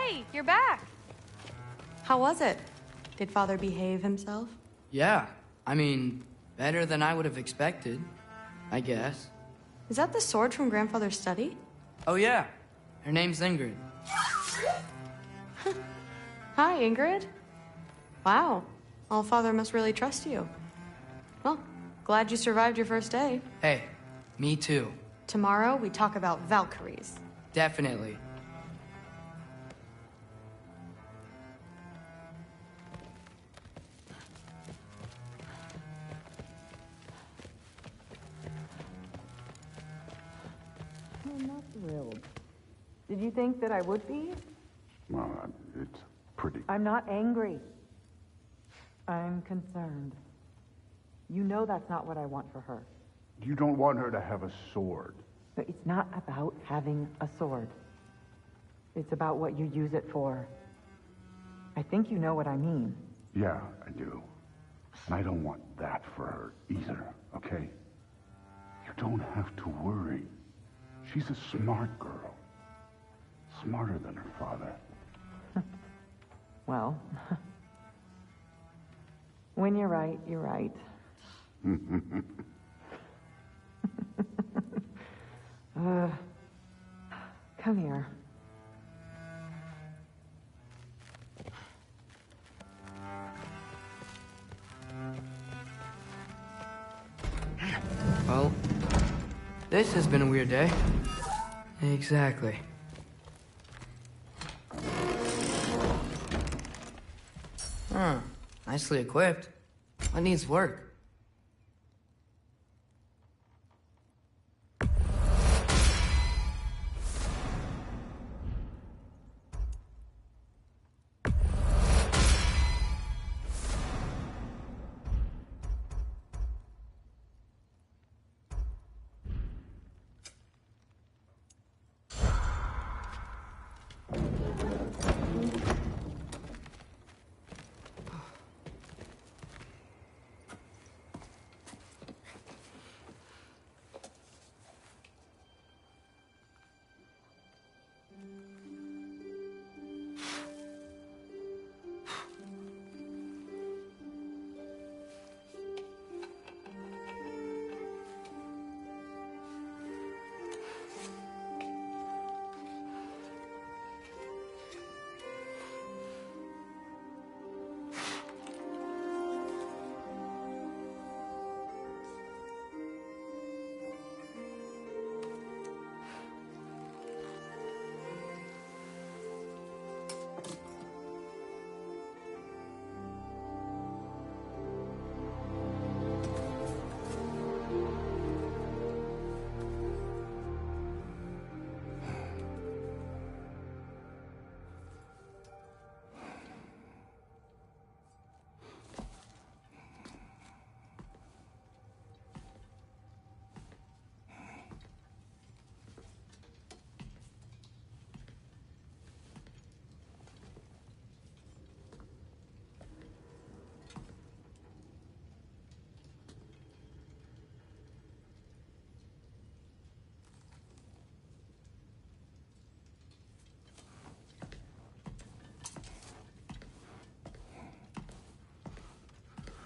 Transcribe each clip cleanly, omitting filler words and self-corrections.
Hey, you're back. How was it? Did Father behave himself? Yeah, I mean, better than I would have expected, I guess. Is that the sword from Grandfather's study? Oh yeah, her name's Ingrid. Hi, Ingrid. Wow, All-Father must really trust you. Well, glad you survived your first day. Hey, me too. Tomorrow, we talk about Valkyries. Definitely. I'm not thrilled. Did you think that I would be? Well, it's pretty... I'm not angry. I'm concerned. You know that's not what I want for her. You don't want her to have a sword. But it's not about having a sword. It's about what you use it for. I think you know what I mean. Yeah, I do. And I don't want that for her either, okay? You don't have to worry. She's a smart girl. Smarter than her father. Well, when you're right, you're right. Come here. Well, this has been a weird day. Exactly. Huh. Nicely equipped. What needs work?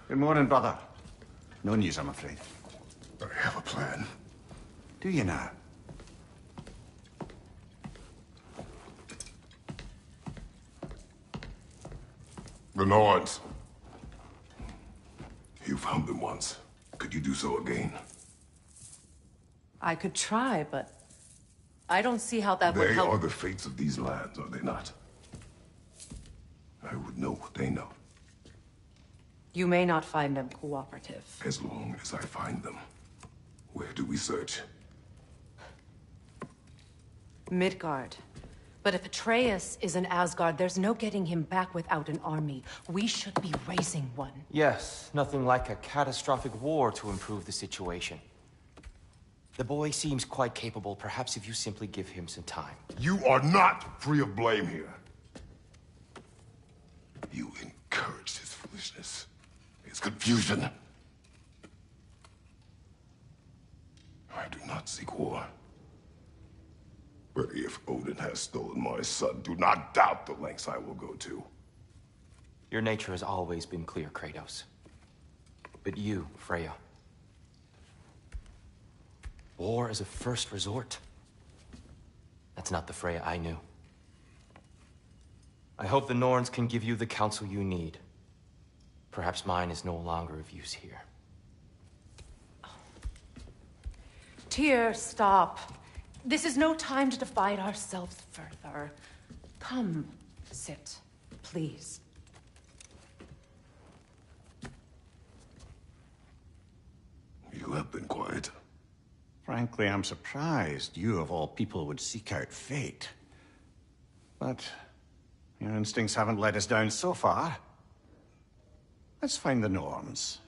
Good morning, brother. No news, I'm afraid. I have a plan. Do you now? The Nords. You found them once. Could you do so again? I could try, but I don't see how that would They help. are the fates of these lands, are they not? I would know what they know, You may not find them cooperative. as long as I find them. Where do we search? Midgard. But if Atreus is in Asgard, there's no getting him back without an army. We should be raising one. Yes, nothing like a catastrophic war to improve the situation. The boy seems quite capable. Perhaps if you simply give him some time. You are not free of blame here. You encouraged his foolishness, his confusion. I do not seek war. But if Odin has stolen my son, do not doubt the lengths I will go to. Your nature has always been clear, Kratos. But you, Freya. War as a first resort. That's not the Freya I knew. I hope the Norns can give you the counsel you need. Perhaps mine is no longer of use here. Tyr, stop. This is no time to divide ourselves further. Come, sit, please. You have been quiet. Frankly, I'm surprised you, of all people, would seek out fate. But your instincts haven't let us down so far. Let's find the Norns.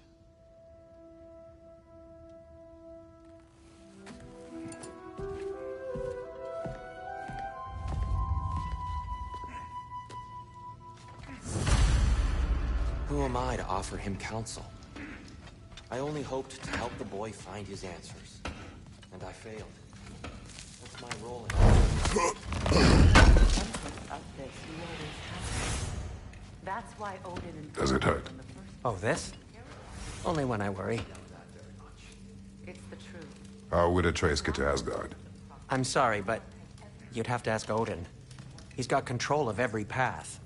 Who am I to offer him counsel? I only hoped to help the boy find his answers. And I failed. What's my role in That's why Odin... Does it hurt? Oh, this? Only when I worry. It's the truth. How would Atreus get to Asgard? I'm sorry, but you'd have to ask Odin. He's got control of every path.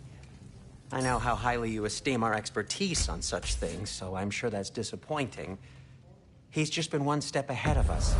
I know how highly you esteem our expertise on such things, so I'm sure that's disappointing. He's just been one step ahead of us.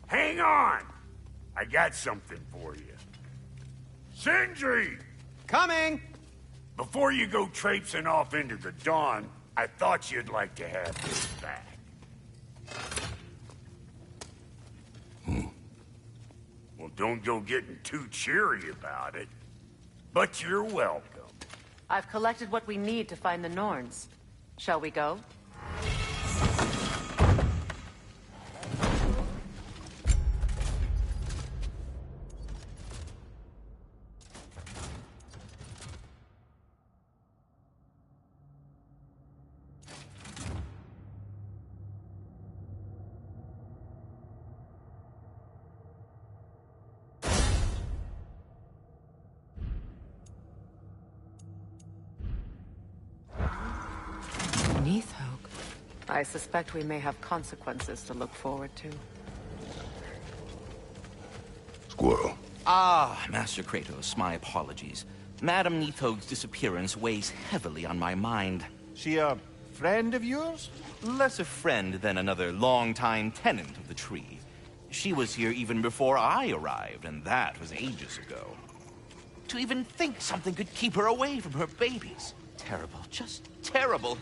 Hang on! I got something for you. Sindri! Coming! Before you go traipsing off into the dawn, I thought you'd like to have this back. Well, don't go getting too cheery about it. But you're welcome. I've collected what we need to find the Norns. Shall we go? I suspect we may have consequences to look forward to. Squirrel. Ah, Master Kratos, my apologies. Madame Nithog's disappearance weighs heavily on my mind. She a friend of yours? Less a friend than another longtime tenant of the tree. She was here even before I arrived, and that was ages ago. To even think something could keep her away from her babies. Terrible, just terrible.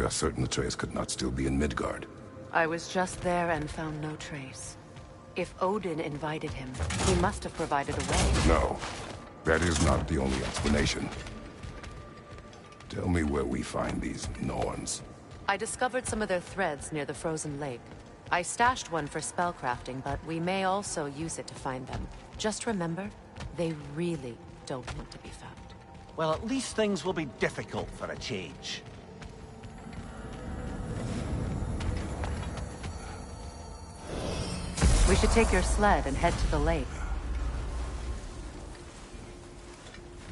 We are certain Atreus could not still be in Midgard. I was just there and found no trace. If Odin invited him, he must have provided a way. No, that is not the only explanation. Tell me where we find these Norns. I discovered some of their threads near the frozen lake. I stashed one for spellcrafting, but we may also use it to find them. Just remember, they really don't want to be found. Well, at least things will be difficult for a change. We should take your sled and head to the lake.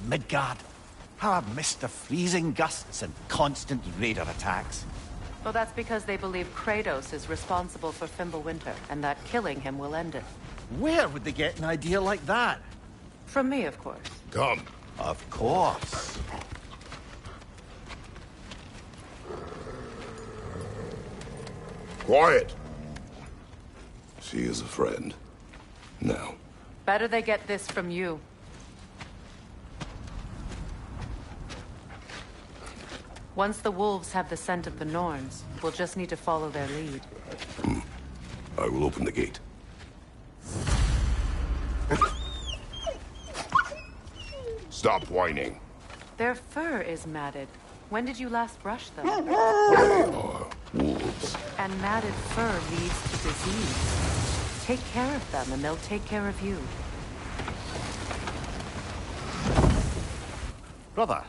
Midgard. How I've missed the freezing gusts and constant raider attacks. Well, that's because they believe Kratos is responsible for Fimbulwinter, and that killing him will end it. Where would they get an idea like that? From me, of course. Come. Of course. Quiet. She is a friend. Now. Better they get this from you. Once the wolves have the scent of the Norns, we'll just need to follow their lead. I will open the gate. Stop whining. Their fur is matted. When did you last brush them? They are wolves. And matted fur leads to disease. Take care of them, and they'll take care of you. Brother,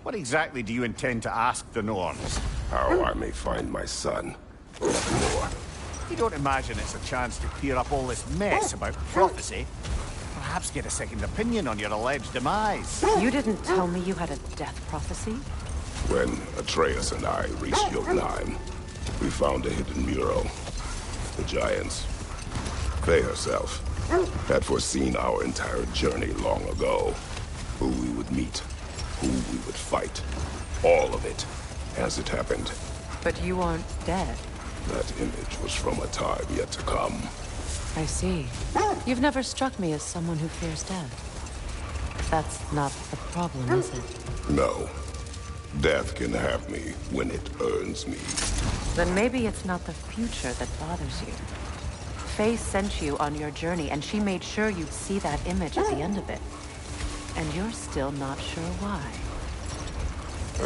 what exactly do you intend to ask the Norns? How I may find my son. Nothing more. You don't imagine it's a chance to clear up all this mess about prophecy? Perhaps get a second opinion on your alleged demise. You didn't tell me you had a death prophecy? When Atreus and I reached Jotunheim, we found a hidden mural. The Giants, Faye herself, had foreseen our entire journey long ago. Who we would meet, who we would fight. All of it, as it happened. But you aren't dead. That image was from a time yet to come. I see. You've never struck me as someone who fears death. That's not the problem, is it? No. Death can have me when it earns me. Then maybe it's not the future that bothers you. Faye sent you on your journey, and she made sure you'd see that image at the end of it. And you're still not sure why.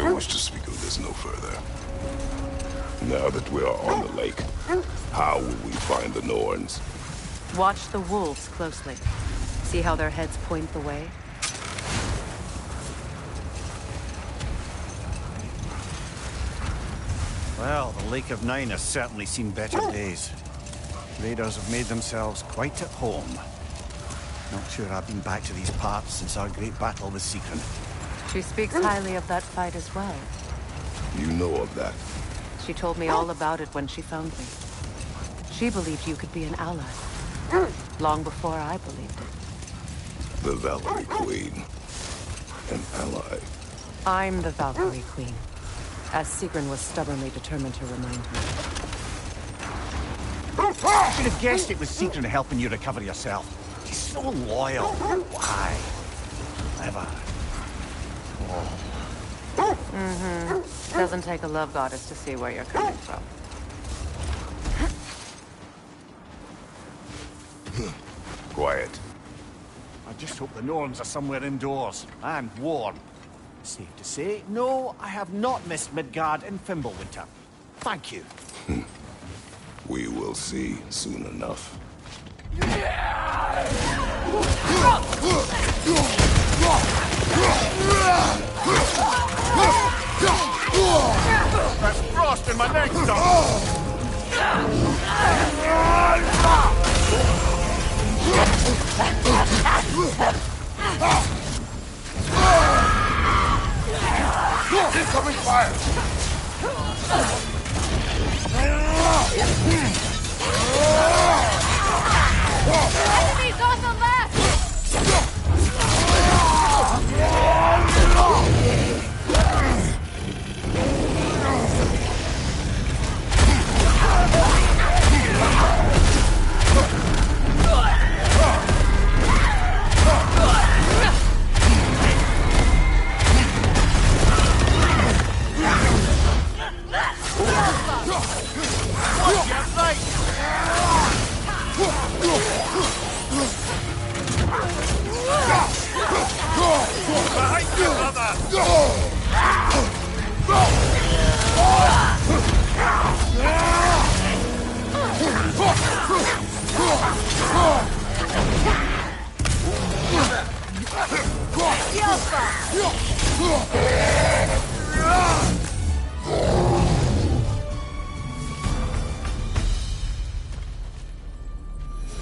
I wish to speak of this no further. Now that we are on the lake, how will we find the Norns? Watch the wolves closely. See how their heads point the way? Well, the Lake of Nine has certainly seen better days. Raiders have made themselves quite at home. Not sure I've been back to these parts since our great battle with Sigrun. She speaks highly of that fight as well. You know of that? She told me all about it when she found me. She believed you could be an ally. Long before I believed it. The Valkyrie Queen. An ally. I'm the Valkyrie Queen, as Sigrun was stubbornly determined to remind me. I should have guessed it was Sigrun helping you recover yourself. She's so loyal. Why? Clever. Mm-hmm. Doesn't take a love goddess to see where you're coming from. Quiet. I just hope the Norns are somewhere indoors and warm. Safe to say, no, I have not missed Midgard in Fimbulwinter. Thank you. We will see soon enough. That's frost in my neck, Doc. Incoming fire! Enemies on the left!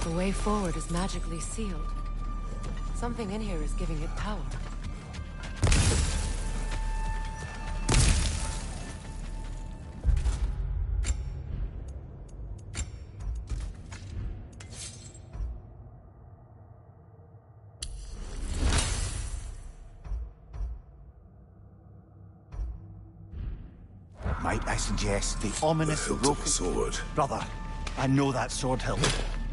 The way forward is magically sealed. Something in here is giving it power. Might I suggest the ominous broken sword? Brother, I know that sword hilt.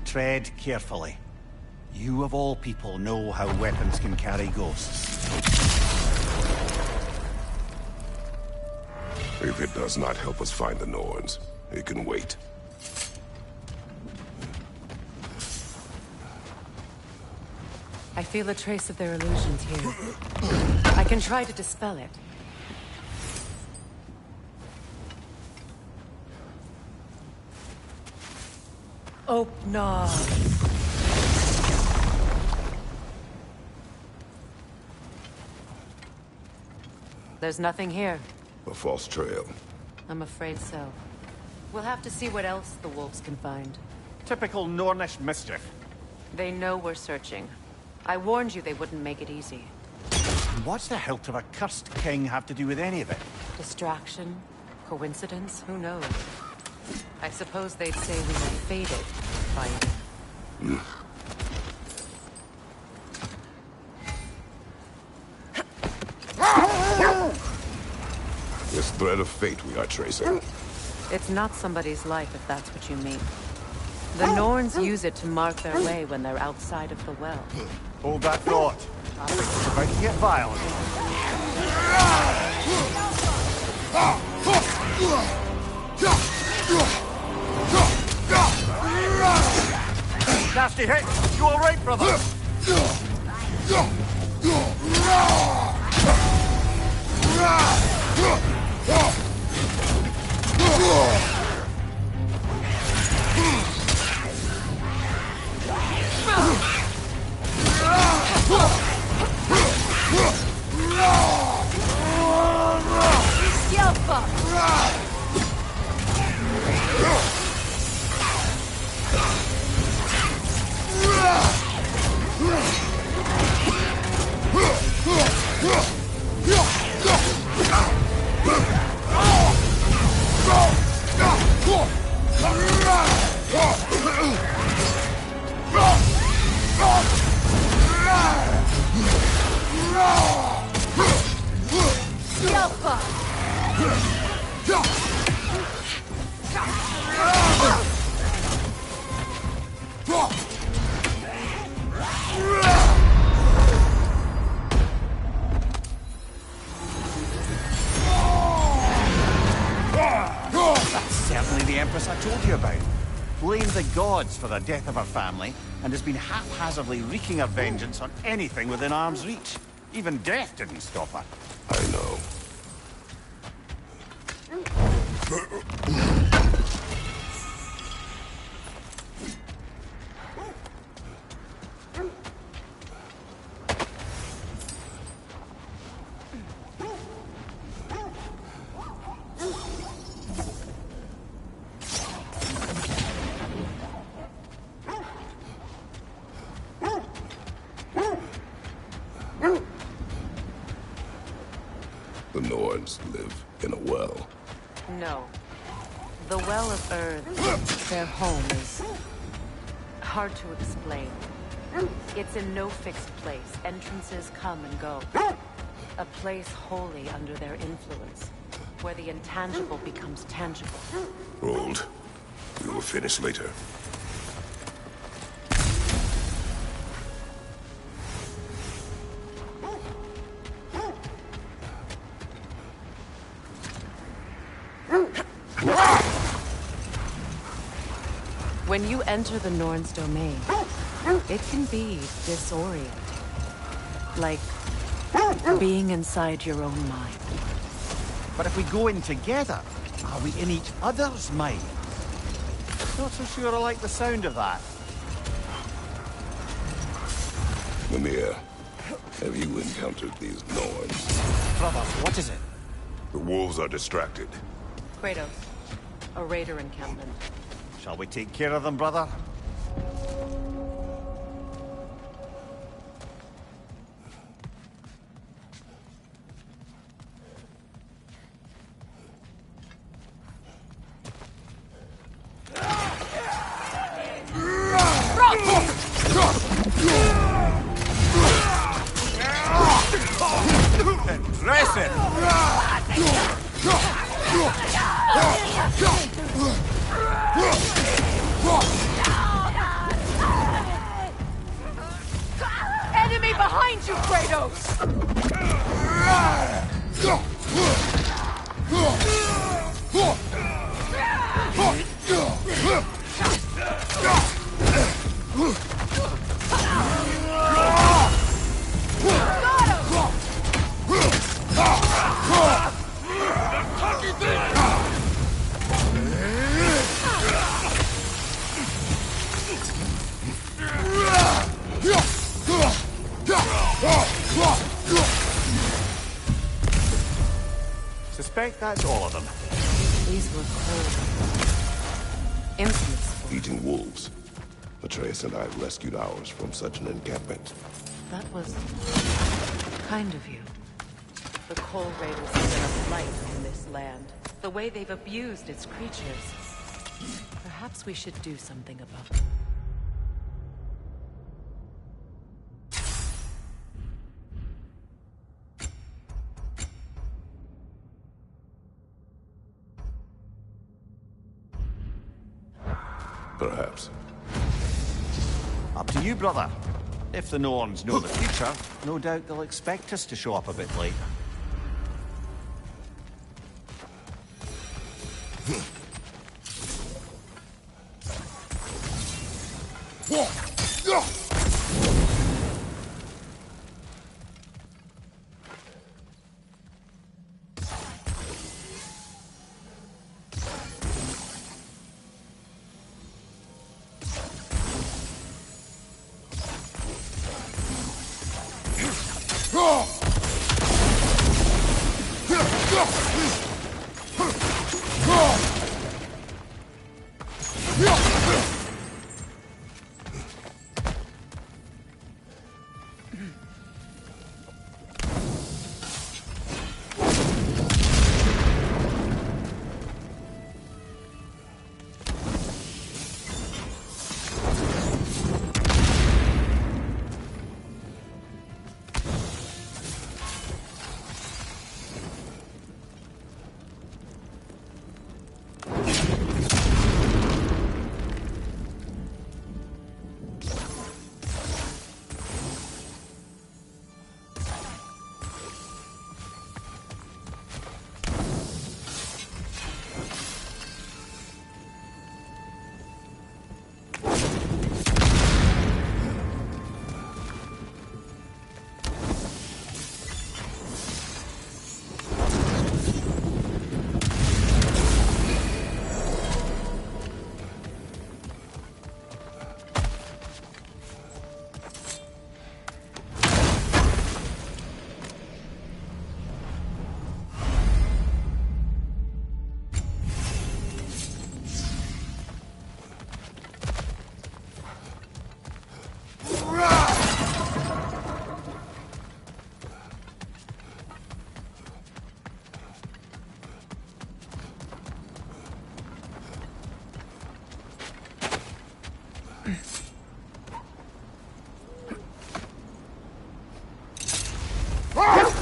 Tread carefully. You of all people know how weapons can carry ghosts. If it does not help us find the Norns, it can wait. I feel a trace of their illusions here. I can try to dispel it. Open. There's nothing here. A false trail. I'm afraid so. We'll have to see what else the wolves can find. Typical Nornish mischief. They know we're searching. I warned you they wouldn't make it easy. And what's the hilt of a cursed king have to do with any of it? Distraction? Coincidence? Who knows? I suppose they'd say we were fated by it. This thread of fate we are tracing. It's not somebody's life, if that's what you mean. The Norns use it to mark their way when they're outside of the well. Hold that thought. I think it's about to get violent. Nasty hit! You alright, brother? That's certainly the Empress I told you about. Blamed the gods for the death of her family, and has been haphazardly wreaking her vengeance on anything within arm's reach. Even death didn't stop her. I know. The Norns live in a well. No. The Well of Earth, their home, is hard to explain. It's in no fixed place. Entrances come and go. A place wholly under their influence, where the intangible becomes tangible. Hold. We will finish later. When you enter the Norn's domain, it can be disorienting. Like being inside your own mind. But if we go in together, are we in each other's mind? Not so sure I like the sound of that. Mimir, have you encountered these Norns? Brother, what is it? The wolves are distracted. Kratos, a raider encampment. Shall we take care of them, brother? Impressive! Enemy behind you, Kratos! Suspect that's all of them. These were cold. Infamous. Eating wolves. Atreus and I rescued ours from such an encampment. That was kind of you. The Coal Raiders have been a blight on this land. The way they've abused its creatures. Perhaps we should do something about it. Perhaps. Up to you, brother. If the Norns know the future, no doubt they'll expect us to show up a bit late.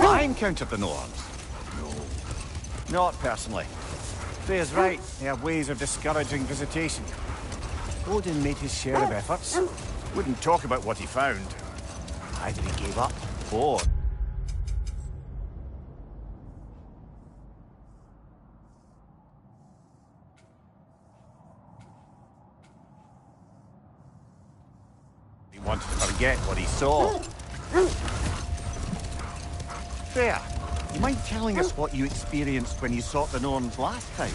I encountered the Norns. No. Not personally. Freya's right. They have ways of discouraging visitation. Odin made his share of efforts. Wouldn't talk about what he found. Either he gave up, or... he wanted to forget what he saw. Freya, you mind telling us what you experienced when you sought the Norns last time?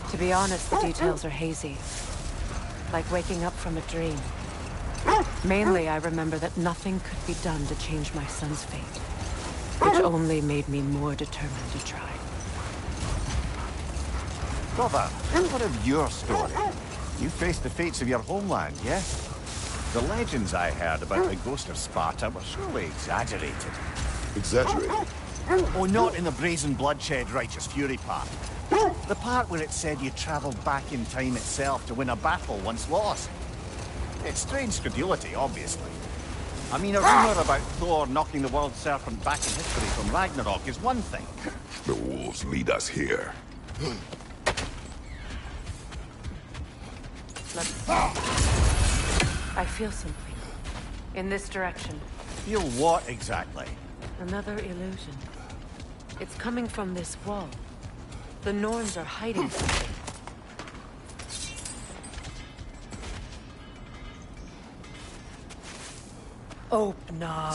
To be honest, the details are hazy. Like waking up from a dream. Mainly, I remember that nothing could be done to change my son's fate, which only made me more determined to try. Brother, what of your story? You faced the fates of your homeland, yes? The legends I heard about the ghost of Sparta were surely exaggerated. Exaggerated? Oh, not in the brazen bloodshed righteous fury part. The part where it said you travelled back in time itself to win a battle once lost. It's strange credulity, obviously. I mean, a rumour about Thor knocking the world serpent back in history from Ragnarok is one thing. The wolves lead us here. Let's... I feel something. In this direction. Feel what exactly? Another illusion. It's coming from this wall. The Norns are hiding something. Oh, no.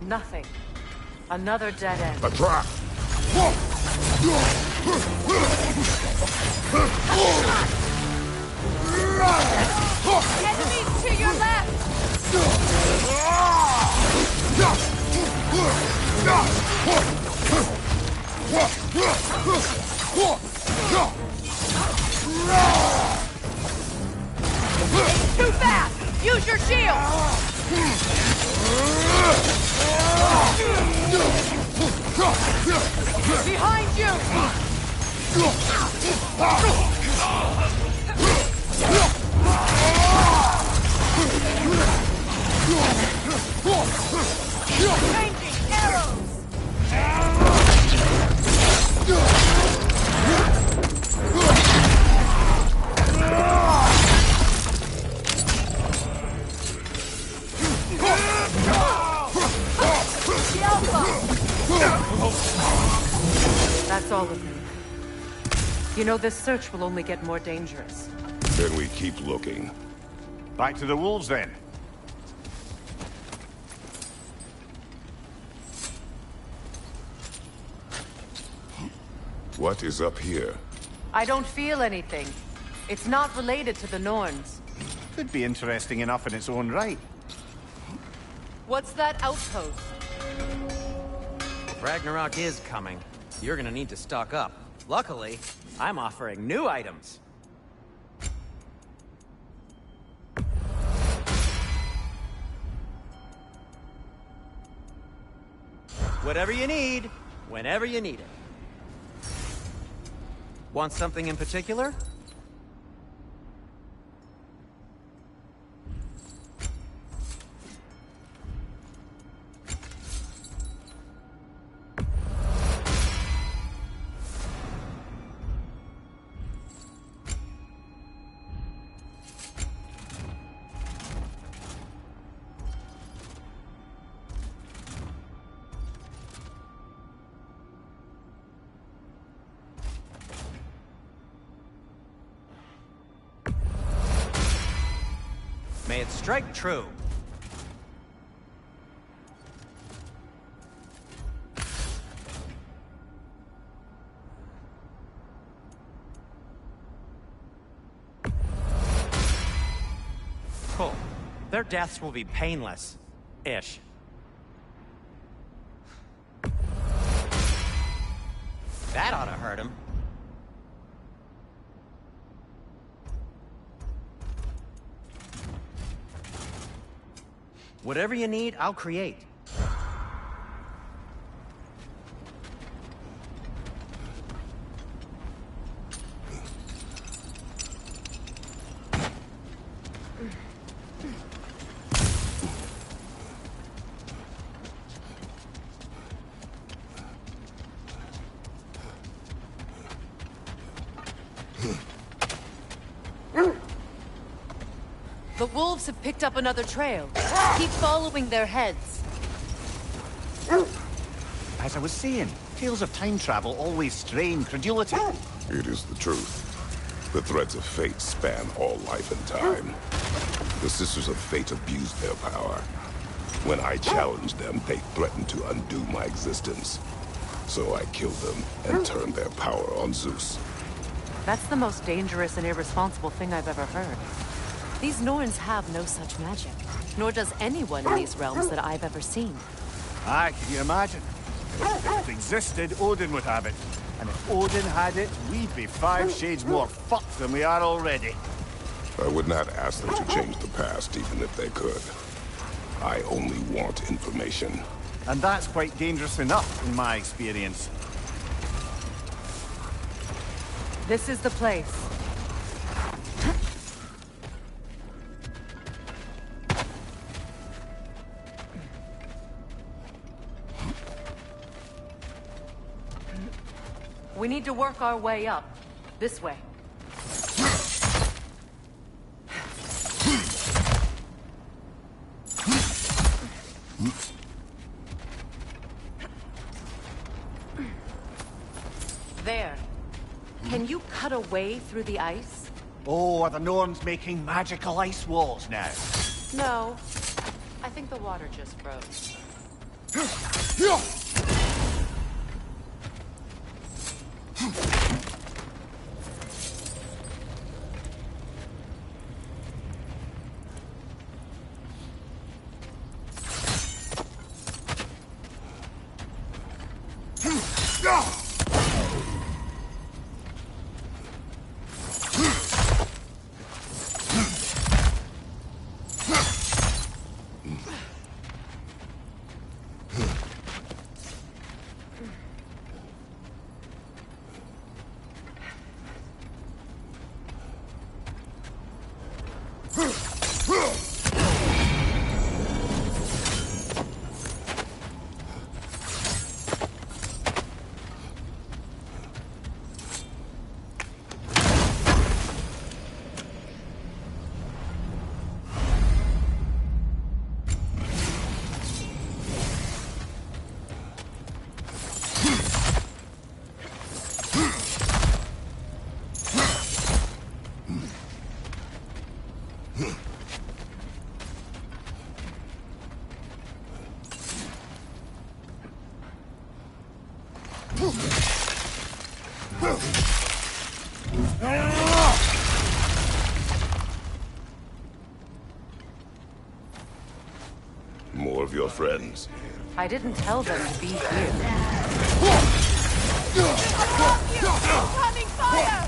Nothing. Another dead end. A trap! Enemies to your left! Too fast! Use your shield! Behind you! Changing arrows! That's all of them. You know, this search will only get more dangerous. Then we keep looking. Back to the wolves, then. What is up here? I don't feel anything. It's not related to the Norns. Could be interesting enough in its own right. What's that outpost? If Ragnarok is coming, you're gonna need to stock up. Luckily, I'm offering new items. Whatever you need, whenever you need it. Want something in particular? May it strike true. Cool. Their deaths will be painless-ish. That ought to hurt him. Whatever you need, I'll create. The wolves have picked up another trail. Keep following their heads. As I was saying, tales of time travel always strain credulity. It is the truth. The threads of fate span all life and time. The Sisters of Fate abused their power. When I challenged them, they threatened to undo my existence. So I killed them and turned their power on Zeus. That's the most dangerous and irresponsible thing I've ever heard. These Norns have no such magic, nor does anyone in these realms that I've ever seen. Aye, can you imagine? If it existed, Odin would have it. And if Odin had it, we'd be 5 shades more fucked than we are already. I would not ask them to change the past, even if they could. I only want information. And that's quite dangerous enough, in my experience. This is the place. We need to work our way up. This way. There. Can you cut a way through the ice? Oh, are the Norns making magical ice walls now? No. I think the water just froze. More of your friends. I didn't tell them to be here. Incoming fire!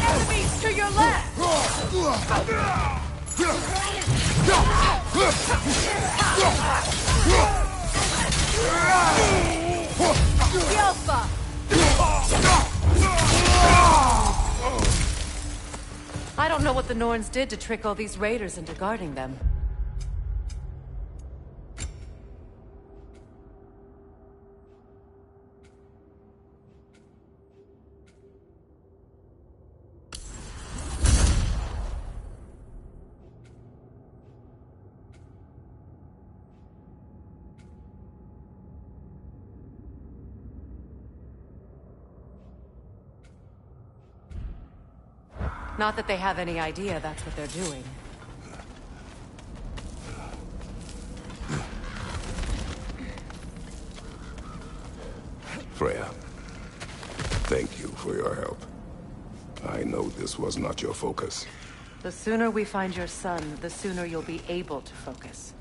Enemies to your left! Alpha! I don't know what the Norns did to trick all these raiders into guarding them. Not that they have any idea that's what they're doing. Freya, thank you for your help. I know this was not your focus. The sooner we find your son, the sooner you'll be able to focus.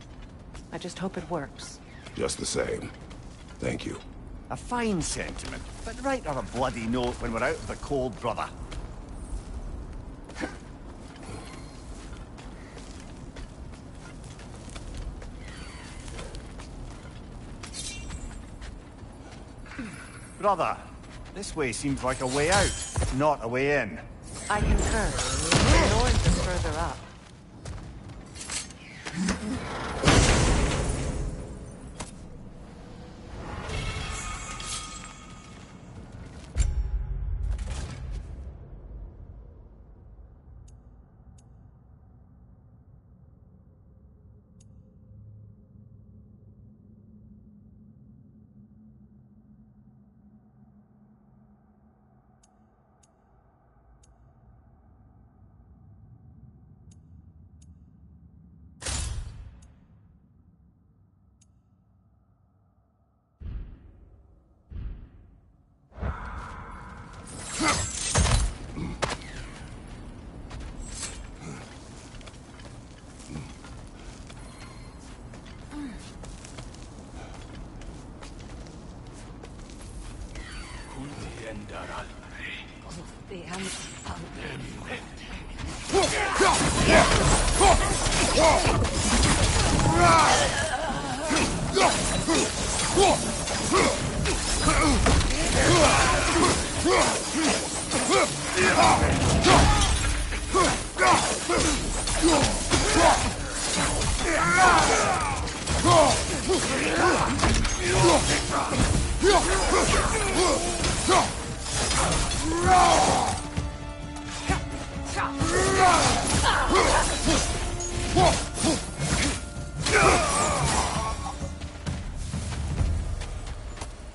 I just hope it works. Just the same, thank you. A fine sentiment, but write her a bloody note when we're out of the cold, brother. Brother, this way seems like a way out, not a way in. I concur. The Norns are further up.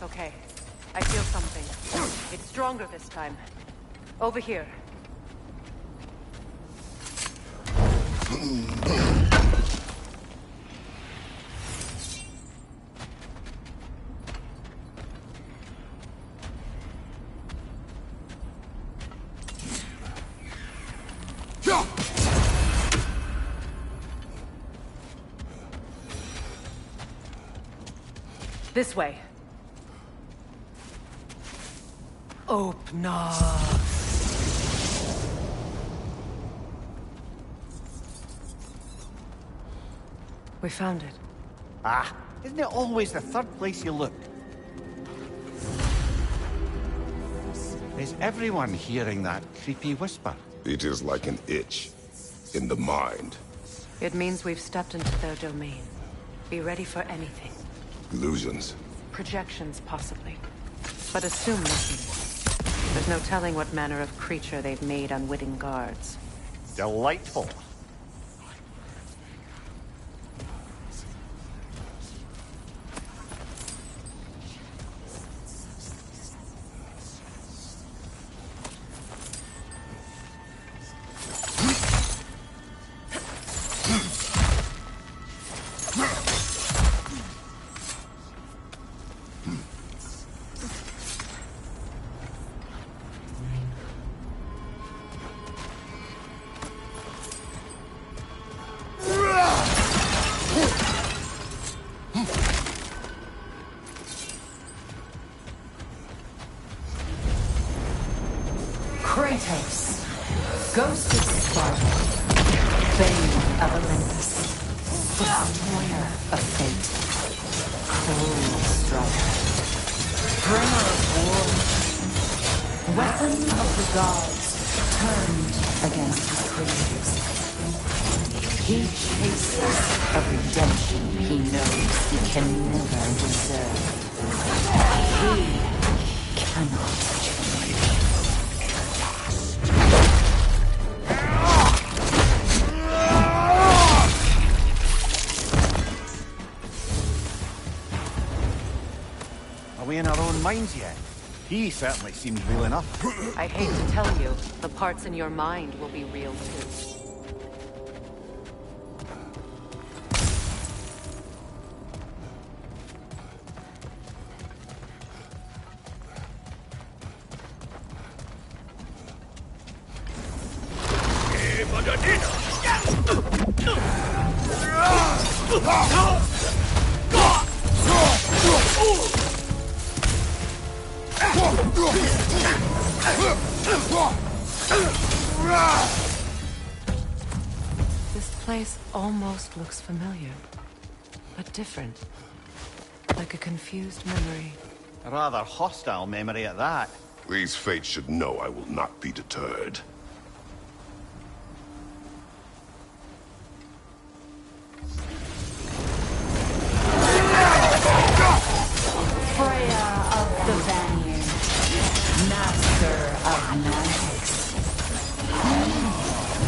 Okay, I feel something. It's stronger this time. Over here. This way. Open up. We found it. Ah, isn't it always the third place you look? Is everyone hearing that creepy whisper? It is like an itch in the mind. It means we've stepped into their domain. Be ready for anything. Illusions. Projections, possibly. But assume nothing. There's no telling what manner of creature they've made unwitting guards. Delightful. Kratos, Ghost of Sparta, Bane of Olympus, Destroyer of Fate, Cold Striker, Bringer of War, Weapon of the Gods, turned against his creators. He chases a redemption he knows he can never deserve. He cannot change. Are we in our own minds yet? He certainly seems real enough. I hate to tell you, the parts in your mind will be real too. This place almost looks familiar, but different. Like a confused memory. A rather hostile memory at that. These fates should know I will not be deterred. Freya of the Vanir, Master of Magics, Queen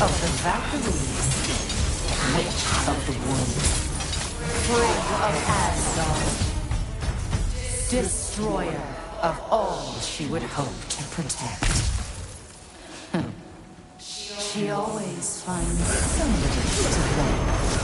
of the Valkyries, Witch of the Woods, Frigg of Asgard, Destroyer of all she would hope to protect. She always finds somebody to blame.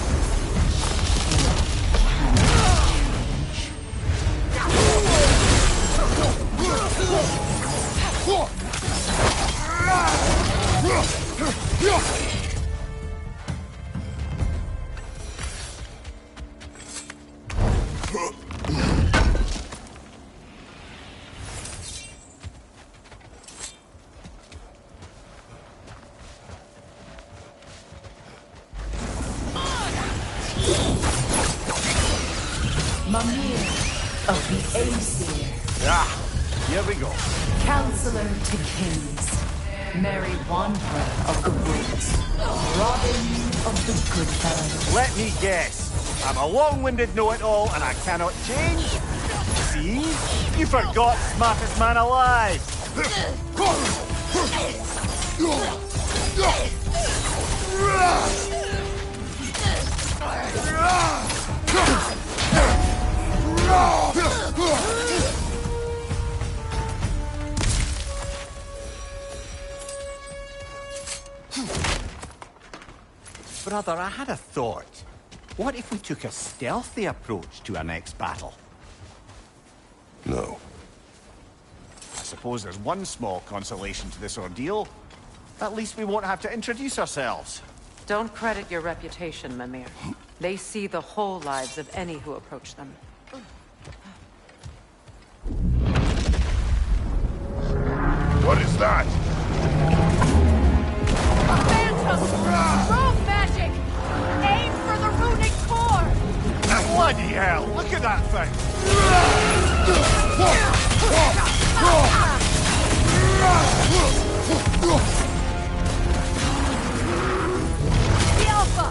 Mimir of the Aesir. Ah, here we go. Counselor to kings, Merry Wanderer of the woods, Robin of the Good Fellows. Let me guess. I'm a long-winded know-it-all, and I cannot change. See? You forgot smartest man alive. Brother, I had a thought. What if we took a stealthy approach to our next battle? No. I suppose there's one small consolation to this ordeal. At least we won't have to introduce ourselves. Don't credit your reputation, Mimir. They see the whole lives of any who approach them. What is that? A phantom! Rogue magic! Aim for the runic core! Bloody hell, look at that thing! The Alpha!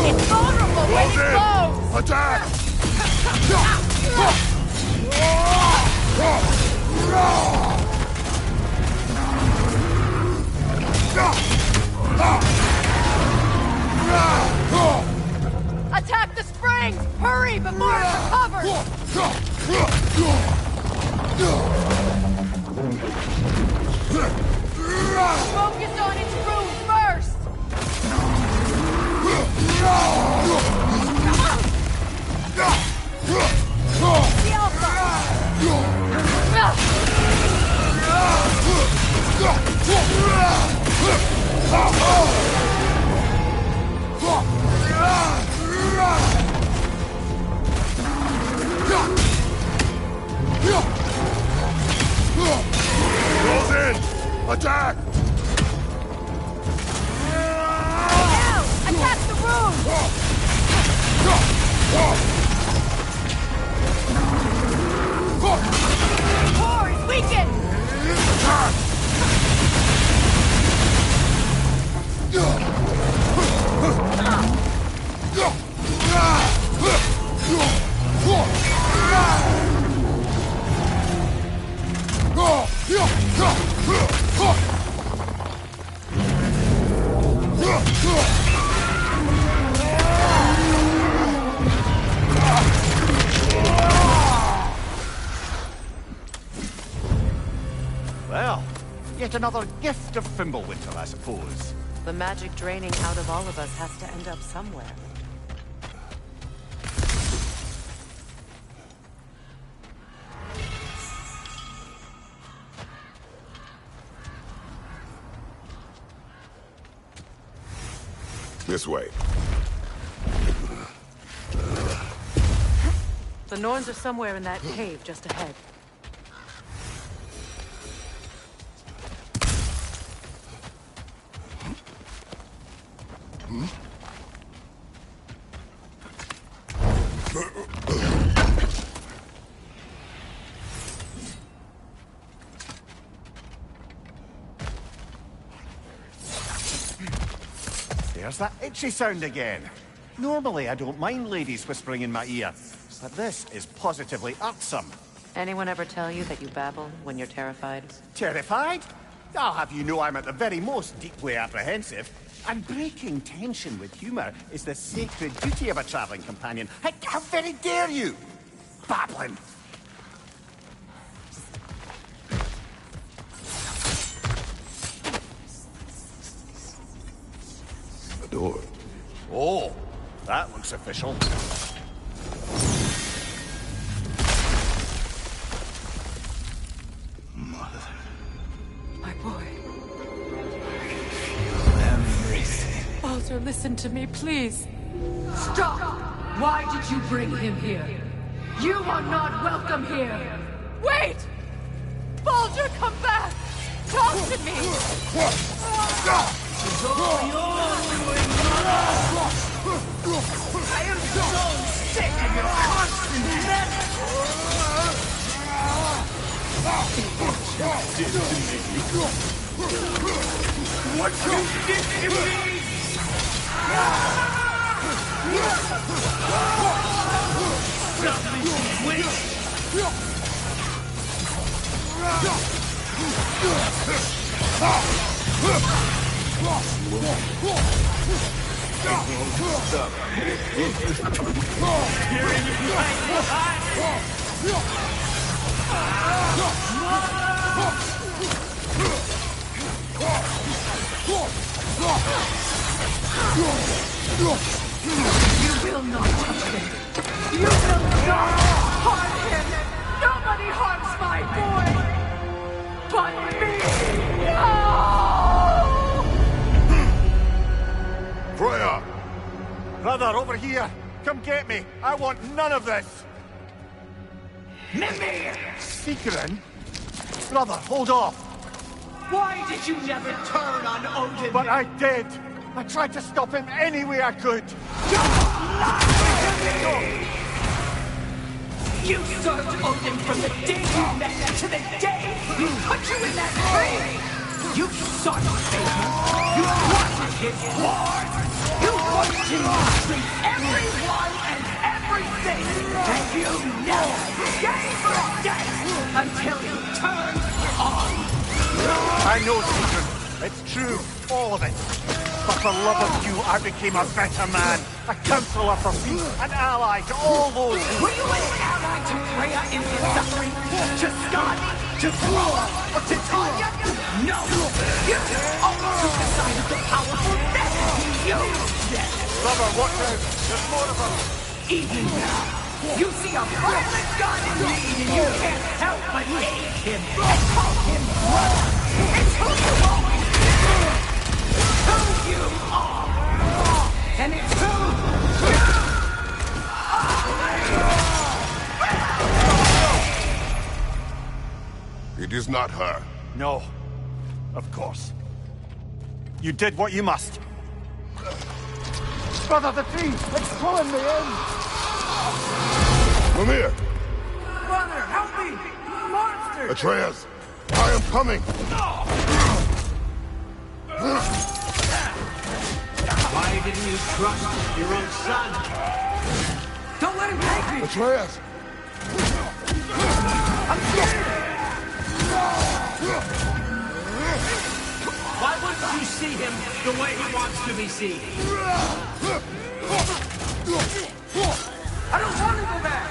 It's vulnerable when it glows! Attack! Attack the springs! Hurry before it recovers! Focus on its rune first! The Goes in! Attack! Now! Attack the rune! Core is weakened! Well, yet another gift of Fimbulwinter, I suppose. The magic draining out of all of us has to end up somewhere. This way. The Norns are somewhere in that cave just ahead. There's that itchy sound again. Normally, I don't mind ladies whispering in my ear, but this is positively irksome. Anyone ever tell you that you babble when you're terrified? Terrified? I'll have you know I'm at the very most deeply apprehensive. And breaking tension with humour is the sacred duty of a travelling companion. How very dare you! Babbling! The door. Oh, that looks official. My boy. Everything. Baldur, listen to me, please. Stop! Why did you bring him here? You are not welcome here! Wait! Baldur, come back! Talk to me! is all yours to ignore. I am so sick of your constant menace. What you did to me! Selfish witch! You will not touch him. You will not harm him. Nobody harms my boy but me. No! Freya! Brother, over here! Come get me! I want none of this! Mimir! Secret? Brother, hold off! Why did you never turn on Odin? But I did! I tried to stop him any way I could! You served Odin from the day you met him to the day he put you in that tree! You sought his favor! You wanted his war! You wanted him to treat everyone and everything! And you never gave a dance until you turned on! I know, Secret. It's true, all of it. But for love of you, I became a better man. A counselor for peace, an ally to all those who... Were you an ally to Freya in his suffering? To Skadi? To Thor? Or to Tanya? No! You always took the side of the powerful, then you did! Brother, watch out! There's more of them! Even now, you see a violent god in need and you can't help but aid him and call him brother! It's who you always been! Who you are! And it's who you are! It is not her. No. Of course. You did what you must. Brother, the tree! It's pulling me in! Mimir! Brother, help me! Monster! Atreus! I am coming! Why didn't you trust your own son? Don't let him take me! Atreus! I'm scared! Why wouldn't you see him the way he wants to be seen? I don't want to go back!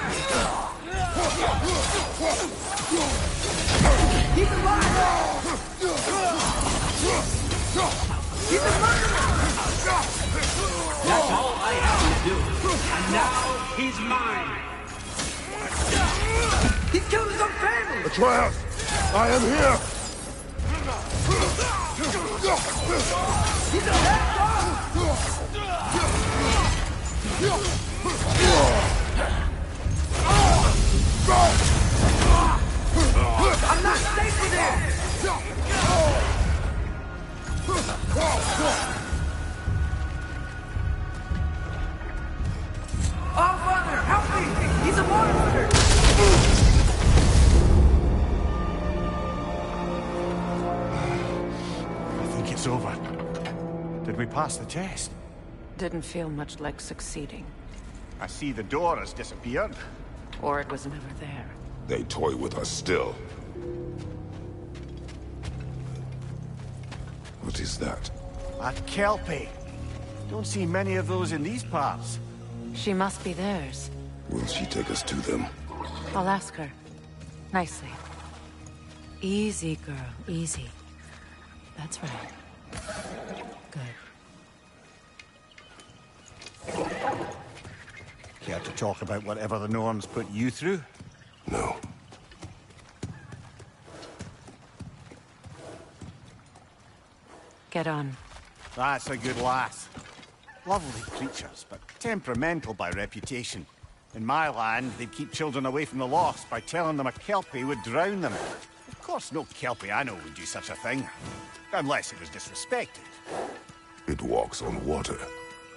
He's alive! He's a murderer! That's all I have to do. And now he's mine. He killed his own family! Atreus! I am here! He's a bad I'm not safe with him! Oh, Father, help me! He's a monster! I think it's over. Did we pass the test? Didn't feel much like succeeding. I see the door has disappeared. Or it was never there. They toy with us still. What is that? A Kelpie. Don't see many of those in these parts. She must be theirs. Will she take us to them? I'll ask her. Nicely. Easy, girl. Easy. That's right. Good. Care to talk about whatever the norms put you through? No. Get on. That's a good lass. Lovely creatures, but temperamental by reputation. In my land, they'd keep children away from the lost by telling them a Kelpie would drown them. course, no Kelpiano would do such a thing. Unless it was disrespected. It walks on water.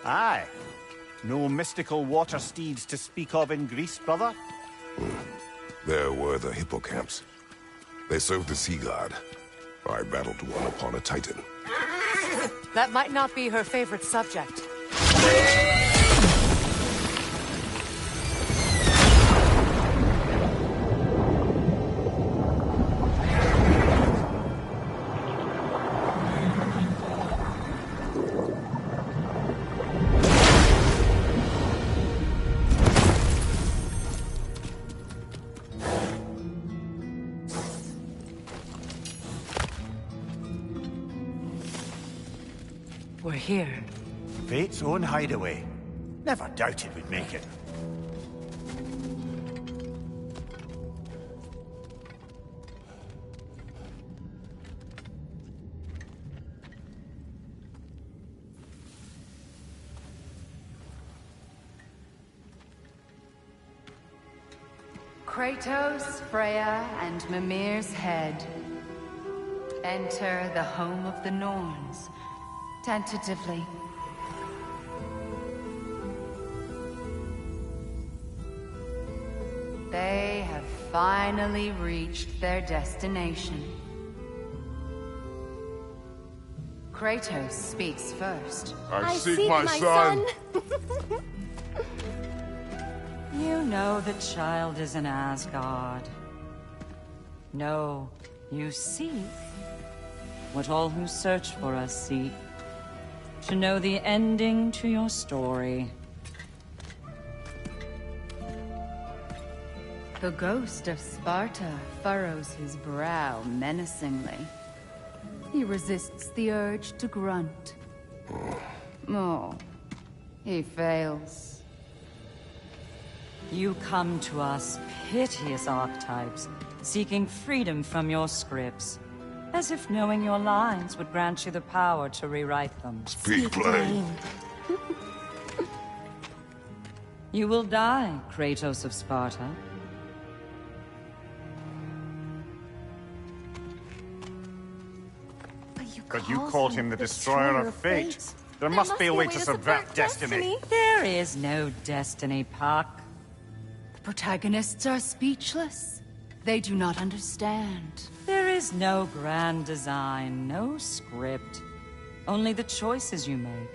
Aye. No mystical water steeds to speak of in Greece, brother? There were the hippocamps. They served the sea god. I battled one upon a titan. That might not be her favorite subject. We're here. Fate's own hideaway. Never doubted we'd make it. Kratos, Freya, and Mimir's head. Enter the home of the Norns. Tentatively. They have finally reached their destination. Kratos speaks first. I seek my son. You know the child is in Asgard. No, you seek what all who search for us seek. To know the ending to your story. The ghost of Sparta furrows his brow menacingly. He resists the urge to grunt. Oh, he fails. You come to us, piteous archetypes, seeking freedom from your scripts. As if knowing your lines would grant you the power to rewrite them. Speak plain. You will die, Kratos of Sparta. But you called him the destroyer of fate. There must be a way to subvert destiny. There is no destiny, Puck. The protagonists are speechless. They do not understand. There is no grand design, no script. Only the choices you make.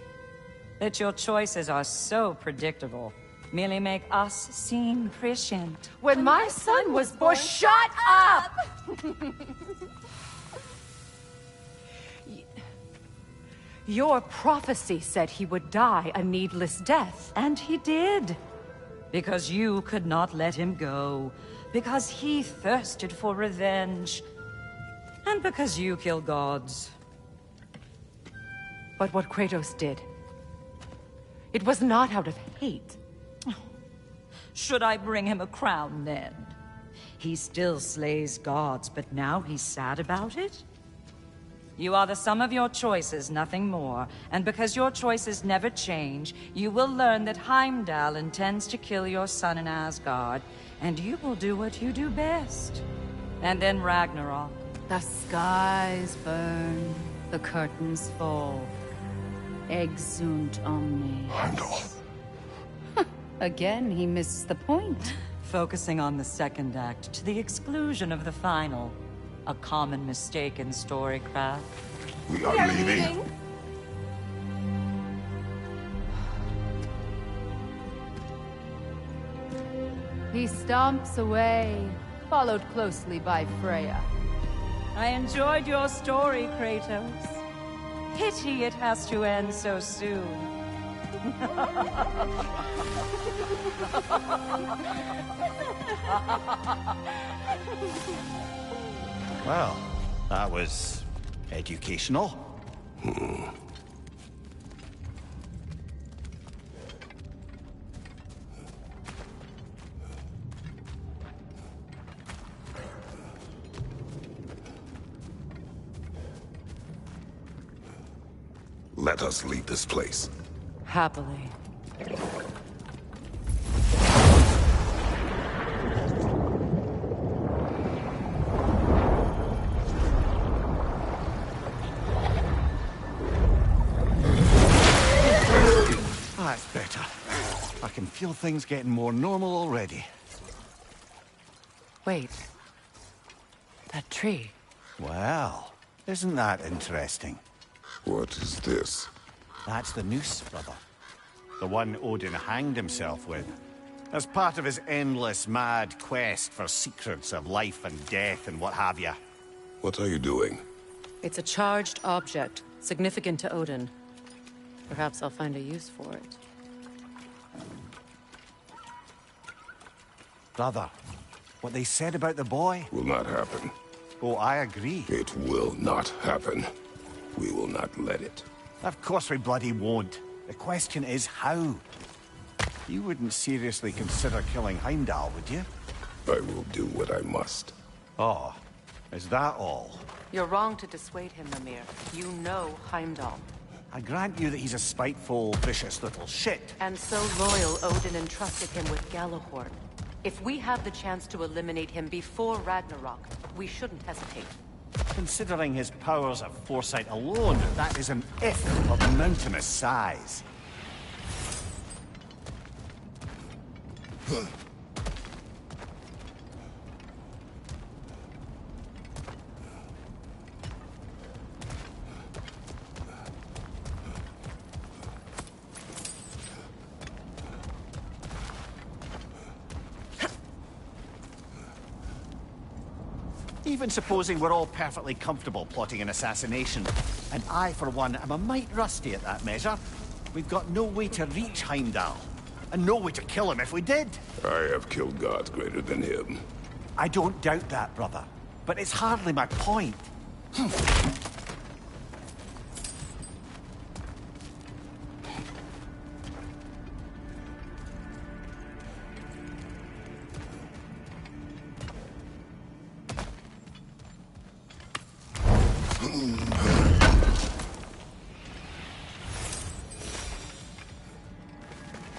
That your choices are so predictable merely make us seem prescient. When my son was born, shut up! Your prophecy said he would die a needless death. And he did. Because you could not let him go. Because he thirsted for revenge. And because you kill gods. But what Kratos did, it was not out of hate. Should I bring him a crown then? He still slays gods, but now he's sad about it? You are the sum of your choices, nothing more. And because your choices never change, you will learn that Heimdall intends to kill your son in Asgard, and you will do what you do best. And then Ragnarok. The skies burn, the curtains fall. Exunt omnes. Heimdall. Again, he misses the point. Focusing on the second act to the exclusion of the final. A common mistake in storycraft. We are leaving. He stomps away, followed closely by Freya. I enjoyed your story, Kratos. Pity it has to end so soon. Well, that was educational. Let us leave this place. Happily. feel things getting more normal already. Wait. That tree. Well, isn't that interesting? What is this? That's the noose, brother. The one Odin hanged himself with. As part of his endless, mad quest for secrets of life and death and what have you. What are you doing? It's a charged object, significant to Odin. Perhaps I'll find a use for it. Brother, what they said about the boy? Will not happen. Oh, I agree. It will not happen. We will not let it. Of course we bloody won't. The question is how. You wouldn't seriously consider killing Heimdall, would you? I will do what I must. Oh, is that all? You're wrong to dissuade him, Mimir. You know Heimdall. I grant you that he's a spiteful, vicious little shit. And so loyal, Odin entrusted him with Gjallarhorn. If we have the chance to eliminate him before Ragnarok, we shouldn't hesitate. Considering his powers of foresight alone, that is an if of mountainous size. Even supposing we're all perfectly comfortable plotting an assassination, and I, for one, am a mite rusty at that measure, we've got no way to reach Heimdall, and no way to kill him if we did. I have killed gods greater than him. I don't doubt that, brother, but it's hardly my point.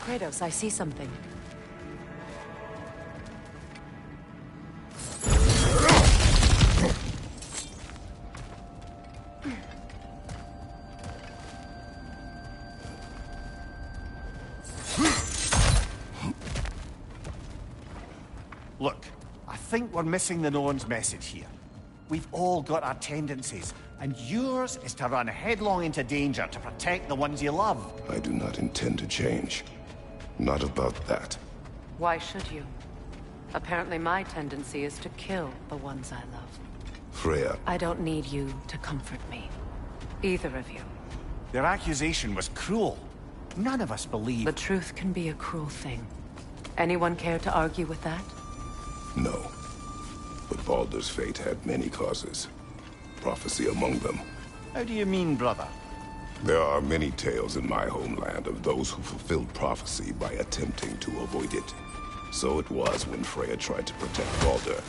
Kratos, I see something. Look, I think we're missing the Norn's message here. We've all got our tendencies, and yours is to run headlong into danger to protect the ones you love. I do not intend to change. Not about that. Why should you? Apparently my tendency is to kill the ones I love. Freya. I don't need you to comfort me. Either of you. Their accusation was cruel. None of us believe. The truth can be a cruel thing. Anyone care to argue with that? No. But Baldur's fate had many causes. Prophecy among them. How do you mean, brother? There are many tales in my homeland of those who fulfilled prophecy by attempting to avoid it. So it was when Freya tried to protect Baldur.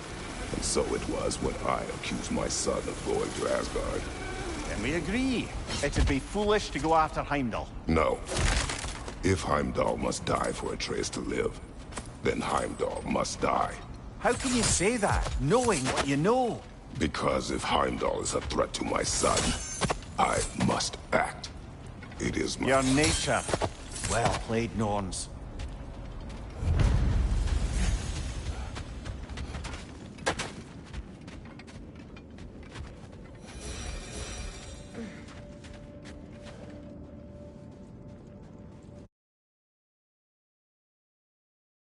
And so it was when I accused my son of going to Asgard. Then we agree. It'd be foolish to go after Heimdall. No. If Heimdall must die for Atreus to live, then Heimdall must die. How can you say that, knowing what you know? Because if Heimdall is a threat to my son, I must act. It is my... Your nature. Well played, Norns.